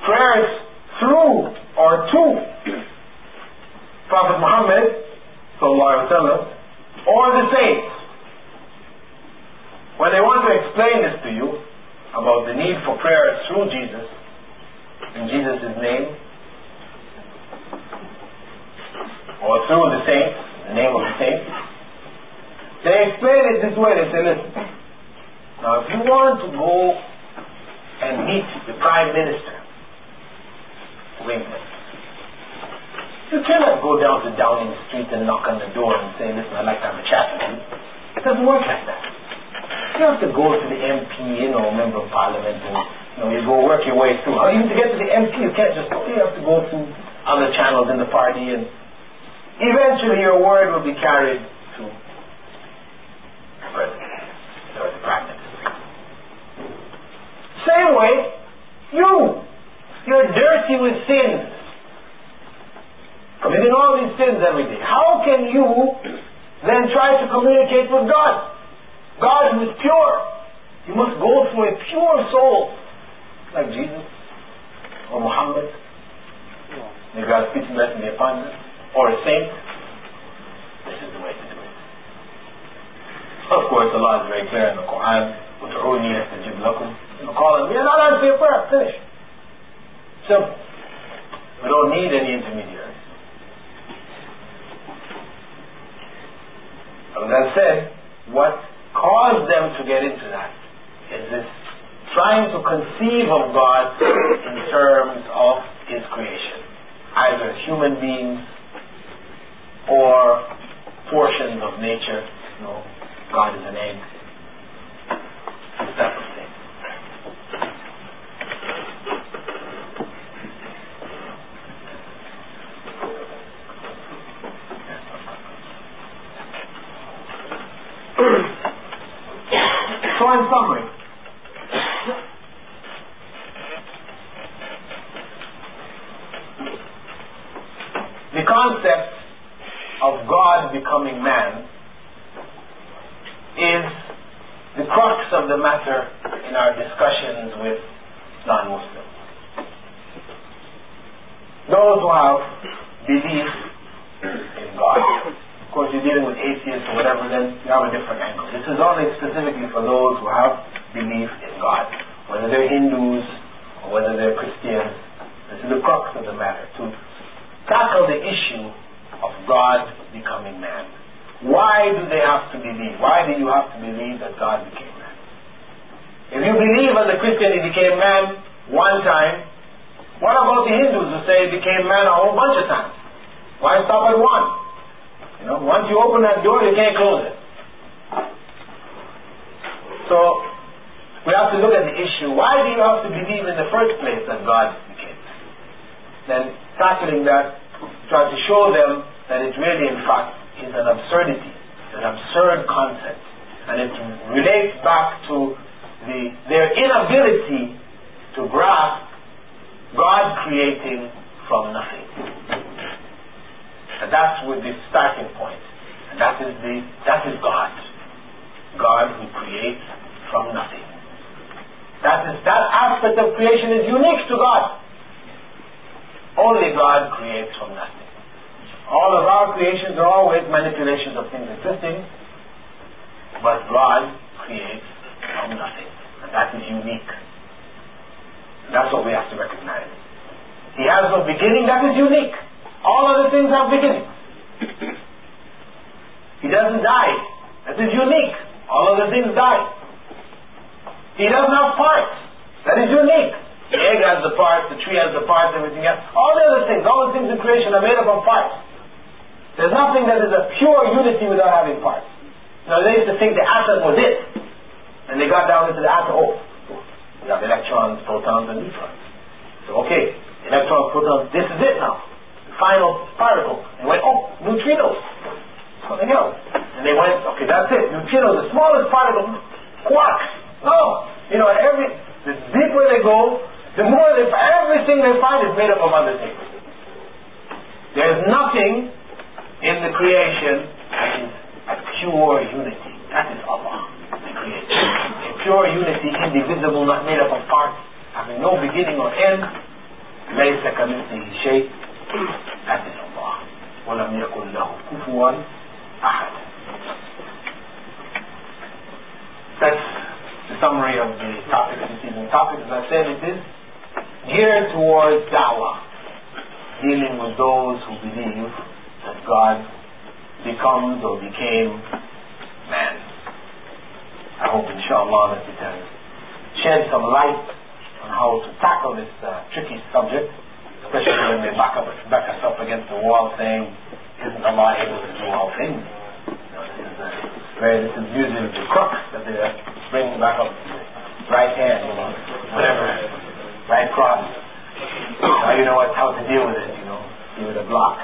prayers through or to Prophet Muhammad sallallahu alaihi wasallam or the saints, when they want to explain this to you about the need for prayers through Jesus, in Jesus' name, or through the saints, the name of the saints, they explain it this way. They say, listen, now if you want to go and meet the Prime Minister of England, you cannot go down to Downing Street and knock on the door and say, listen, I'd like to have a chat with you. It doesn't work like that. You have to go to the MP, Member of Parliament, and you go work your way through. Even to get to the MP, you can't just go. You have to go through other channels in the party, and eventually your word will be carried to the President or the Prime Minister. Same way, you're dirty with sins, committing all these sins every day. How can you then try to communicate with God? God who is pure. You must go through a pure soul, like Jesus or Muhammad. May God's peace and blessing be upon them, or a saint. This is the way to do it. Of course, Allah is very clear in the Quran. "Ud'uni astajib lakum." Call on me and I'll answer your prayer. Finish. Simple. We don't need any intermediaries. But that said, what caused them to get into that is this trying to conceive of God in terms of His creation, either as human beings or portions of nature. God is an egg. This type of thing. So in summary, the concept of God becoming man is the crux of the matter in our discussions with non-Muslims. Those who have belief in God. Of course, you're dealing with atheists or whatever, then you have a different angle. This is only specifically for those who have belief in God, whether they're Hindus or whether they're Christians. This is the crux of the matter, to tackle the issue of God becoming man. Why do they have to believe? Why do you have to believe that God became man? If you believe as a Christian He became man one time, what about the Hindus who say He became man a whole bunch of times? Why stop at one? Once you open that door, you can't close it. So, we have to look at the issue. Why do you have to believe in the first place that God became man? Then, tackling that, try to show them that it really, in fact, is an absurdity, an absurd concept. And it relates back to their inability to grasp God creating from nothing. And that's with the starting point. And that is God. God who creates from nothing. That aspect of creation is unique to God. Only God creates from nothing. All of our creations are always manipulations of things existing, but God creates from nothing. And that is unique. And that's what we have to recognize. He has no beginning, that is unique. All other things have beginnings. He doesn't die. That is unique. All other things die. He doesn't have parts. That is unique. The egg has the parts, the tree has the parts, everything else. All the other things, all the things in creation are made up of parts. There's nothing that is a pure unity without having parts. They used to think the atom was it. And they got down into the atom. We have electrons, protons, and neutrons. So, okay, electrons, protons, this is it now. Final particle. They went, neutrinos. Something else. And they went, okay, that's it. Neutrinos, the smallest particle. Quarks. No. The deeper they go, the more everything they find is made up of other things. There's nothing in the creation that is a pure unity. That is Allah, the creator. A pure unity, indivisible, not made up of parts, having no beginning or end. ليس كمثله شيء أتى الله ولم يكن له كفوا أحد. That's the summary of the topic of this evening. Topic, as I said, it is geared towards da'wah, dealing with those who believe that God becomes or became man. I hope, inshallah, that it has shed some light on how to tackle this tricky subject, especially when they back us up against the wall saying, isn't Allah able to do all things? This is usually the crux that they're bringing back up to the right hand, whatever, right cross. Now you know how to deal with it, with a block.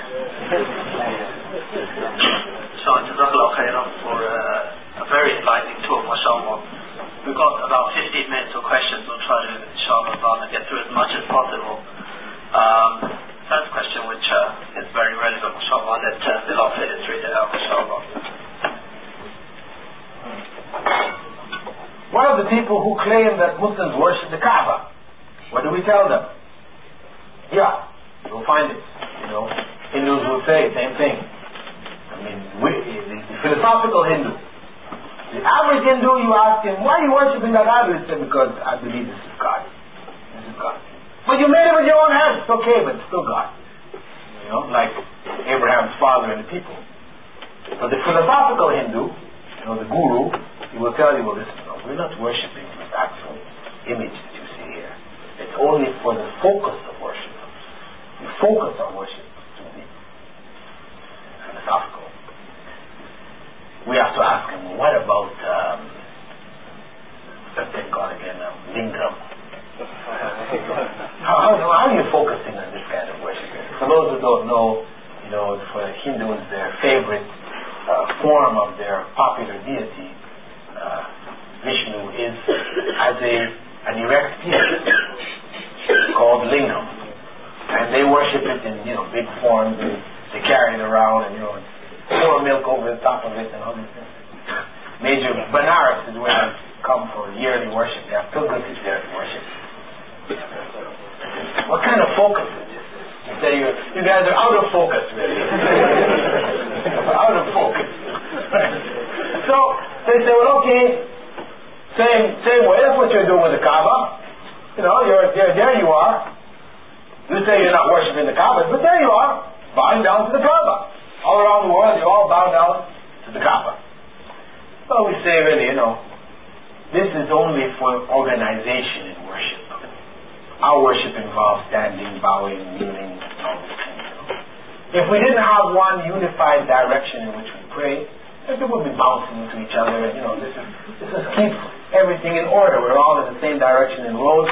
So, Jazakallah khairan for a very enlightening talk, mashallah. We've got about 15 minutes of questions. We'll try to, inshallah, get through as much as possible. First question, which is very relevant, mashallah. Let Billal Phillips read it out, mashallah. One of the people who claim that Muslims worship the Kaaba, what do we tell them? Yeah, you'll find it. Hindus will say the same thing. I mean, the philosophical Hindu. The average Hindu, you ask him, why are you worshiping that idol? He said, because I believe this is God. This is God. But you made it with your own hands. It's okay, but it's still God. Like Abraham's father and the people. But the philosophical Hindu, the guru, he will tell you, well, listen, we're not worshiping this actual image that you see here. It's only for the focus of worship. We focus our worship to be philosophical. We have to ask him, well, what about that thing called again, lingam? How are you focusing on this kind of worship? For those who don't know, for Hindus, their favorite form of their popular deity, Vishnu, is as an erect piece called lingam, and they worship it in big forms, and they carry it around, and pour milk over the top of it, and all these things. Major Banaras is where they come for yearly worship. They have pilgrimages there to worship. What kind of focus is this? You say you guys are out of focus, really. Out of focus. So they say, well, okay, same way. That's what you're doing with the Kaaba. There you are. You say you're not worshiping the Kaaba, but there you are, bowing down to the Kaaba. All around the world, you all bow down to the Kaaba. So we say, really, this is only for organization in worship. Our worship involves standing, bowing, kneeling, all these things. If we didn't have one unified direction in which we pray, we would be bouncing into each other. This is keeps everything in order. We're all in the same direction in rows.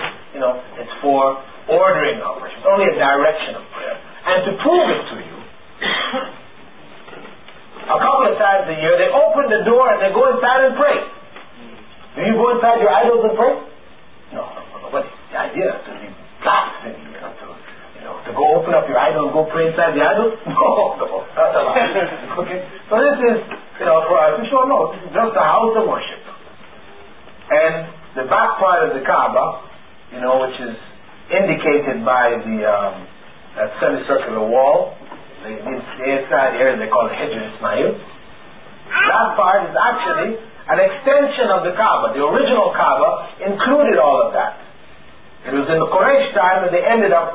It's for ordering our worship. It's only a direction of prayer. And to prove it to you, a couple of times a year, they open the door and they go inside and pray. Do you go inside your idols and pray? No. But the idea is to be blasphemy, to go open up your idol and go pray inside the idol? No, that's a lot. Okay? So this is, for us, we should know, this is just a house of worship. And the back part of the Kaaba, which is indicated by that semicircular wall, the inside area they call the Hijr Ismail. That part is actually an extension of the Kaaba. The original Kaaba included all of that. It was in the Quraysh time that they ended up